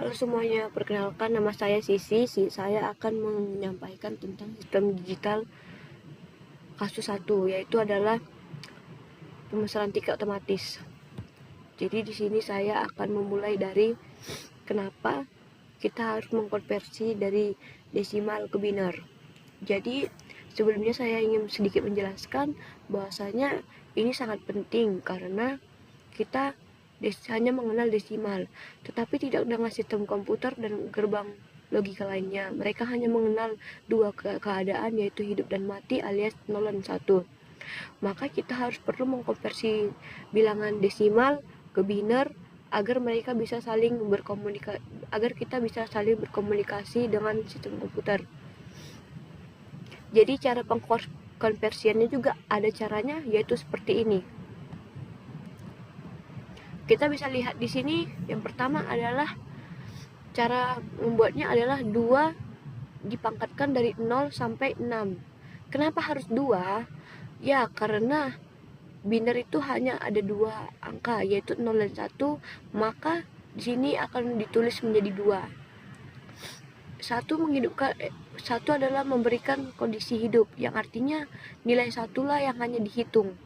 Halo semuanya, perkenalkan nama saya Sisi. Saya akan menyampaikan tentang sistem digital kasus 1, yaitu adalah pemesanan tiket otomatis. Jadi di sini saya akan memulai dari kenapa kita harus mengkonversi dari desimal ke biner. Jadi sebelumnya saya ingin sedikit menjelaskan bahwasanya ini sangat penting karena kita hanya mengenal desimal, tetapi tidak dengan sistem komputer dan gerbang logika lainnya. Mereka hanya mengenal dua keadaan, yaitu hidup dan mati alias 0 dan 1. Maka kita harus perlu mengkonversi bilangan desimal ke biner agar mereka bisa saling berkomunikasi, agar kita bisa saling berkomunikasi dengan sistem komputer. Jadi cara pengkonversiannya juga ada caranya, yaitu seperti ini. Kita bisa lihat di sini, yang pertama adalah cara membuatnya adalah 2 dipangkatkan dari 0 sampai 6. Kenapa harus 2? Ya, karena biner itu hanya ada 2 angka, yaitu 0 dan 1, maka di sini akan ditulis menjadi 2. Satu adalah memberikan kondisi hidup, yang artinya nilai satulah yang hanya dihitung.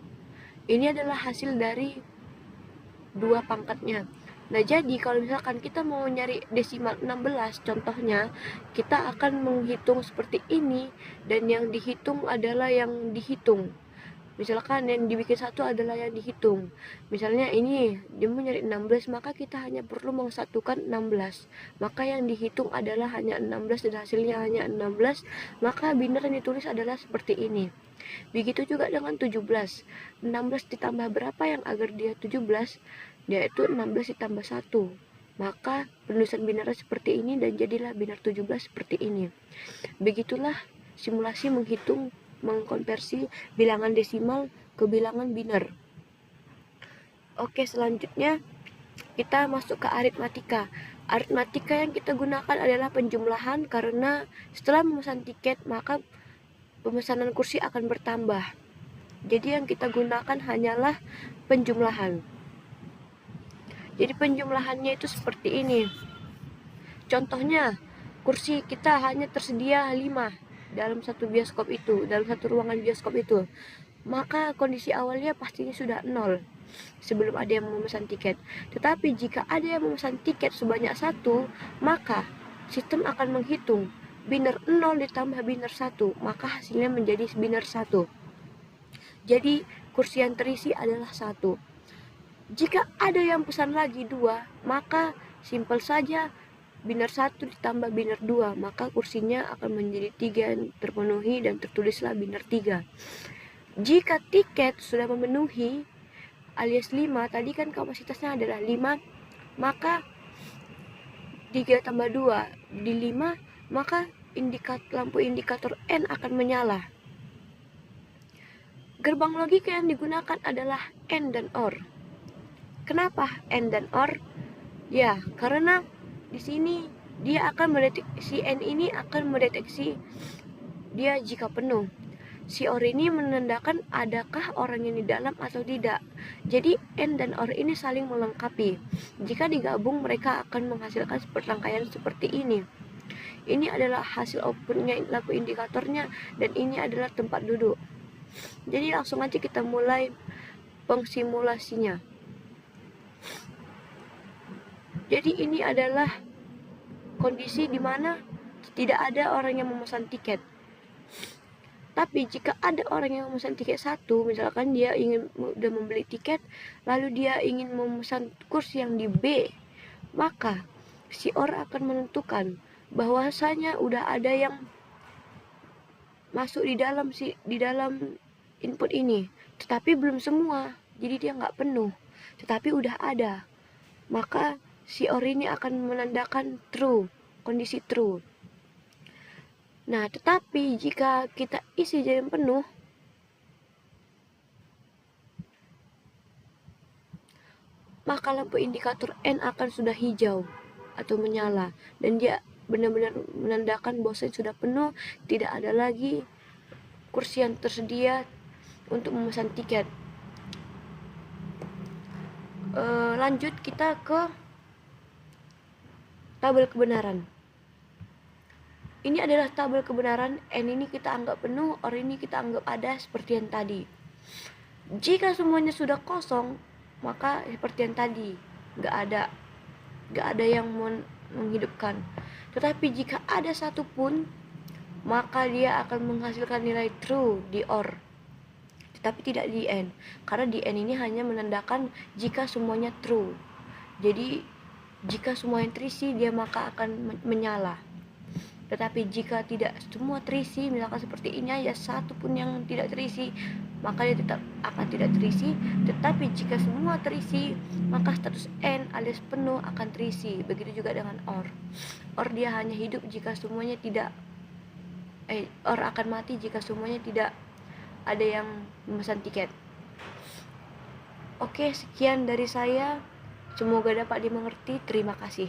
Ini adalah hasil dari 2 pangkatnya. Nah, jadi kalau misalkan kita mau nyari desimal 16, contohnya, kita akan menghitung seperti ini, dan yang dihitung adalah yang dihitung. Misalkan yang dibikin 1 adalah yang dihitung. Misalnya ini, dia mau nyari 16, maka kita hanya perlu mengsatukan 16. Maka yang dihitung adalah hanya 16 dan hasilnya hanya 16, maka biner yang ditulis adalah seperti ini. Begitu juga dengan 17. 16 ditambah berapa yang agar dia 17? Yaitu 16 ditambah 1. Maka penulisan binarnya seperti ini dan jadilah binar 17 seperti ini. Begitulah simulasi mengkonversi bilangan desimal ke bilangan biner. Oke, selanjutnya kita masuk ke aritmatika. Aritmatika yang kita gunakan adalah penjumlahan karena setelah memesan tiket maka pemesanan kursi akan bertambah. Jadi yang kita gunakan hanyalah penjumlahan. Jadi penjumlahannya itu seperti ini. Contohnya, kursi kita hanya tersedia 5 dalam satu bioskop itu, dalam satu ruangan bioskop itu. Maka kondisi awalnya pastinya sudah 0 sebelum ada yang memesan tiket. Tetapi jika ada yang memesan tiket sebanyak 1, maka sistem akan menghitung biner 0 ditambah biner 1, maka hasilnya menjadi biner 1. Jadi kursi yang terisi adalah 1. Jika ada yang pesan lagi 2, maka simpel saja biner 1 ditambah biner 2, maka kursinya akan menjadi 3 yang terpenuhi dan tertulislah biner 3. Jika tiket sudah memenuhi alias 5, tadi kan kapasitasnya adalah 5, maka 3 tambah 2 di 5, maka lampu indikator N akan menyala. Gerbang logika yang digunakan adalah AND dan OR. Kenapa AND dan OR? Ya, karena di sini dia akan mendeteksi, N ini akan mendeteksi dia jika penuh. Si OR ini menandakan adakah orang yang di dalam atau tidak. Jadi AND dan OR ini saling melengkapi. Jika digabung mereka akan menghasilkan rangkaian seperti ini. Ini adalah hasil outputnya lampu indikatornya, dan ini adalah tempat duduk. Jadi langsung aja kita mulai pengsimulasinya. Jadi ini adalah kondisi di mana tidak ada orang yang memesan tiket. Tapi jika ada orang yang memesan tiket 1, misalkan dia udah membeli tiket, lalu dia ingin memesan kursi yang di B, maka si orang akan menentukan bahwasanya udah ada yang masuk di dalam input ini, tetapi belum semua, jadi dia nggak penuh, tetapi udah ada, maka si OR ini akan menandakan true, kondisi true. Nah, tetapi jika kita isi jadi penuh, maka lampu indikator N akan sudah hijau atau menyala, dan dia benar-benar menandakan bahwa sudah penuh, tidak ada lagi kursi yang tersedia untuk memesan tiket. Lanjut kita ke tabel kebenaran. Ini adalah tabel kebenaran, n ini kita anggap penuh, or ini kita anggap ada seperti yang tadi. Jika semuanya sudah kosong, maka seperti yang tadi, nggak ada yang menghidupkan. Tetapi jika ada satu pun, maka dia akan menghasilkan nilai true di OR, tetapi tidak di AND, karena di AND ini hanya menandakan jika semuanya true. Jadi jika semuanya terisi, dia maka akan menyala. Tetapi jika tidak semua terisi, misalkan seperti ini aja satu pun yang tidak terisi, maka dia tetap akan tidak terisi. Tetapi jika semua terisi, maka status AND alias penuh akan terisi. Begitu juga dengan OR. OR dia hanya hidup jika semuanya tidak OR akan mati jika semuanya tidak ada yang memesan tiket. Oke, sekian dari saya. Semoga dapat dimengerti. Terima kasih.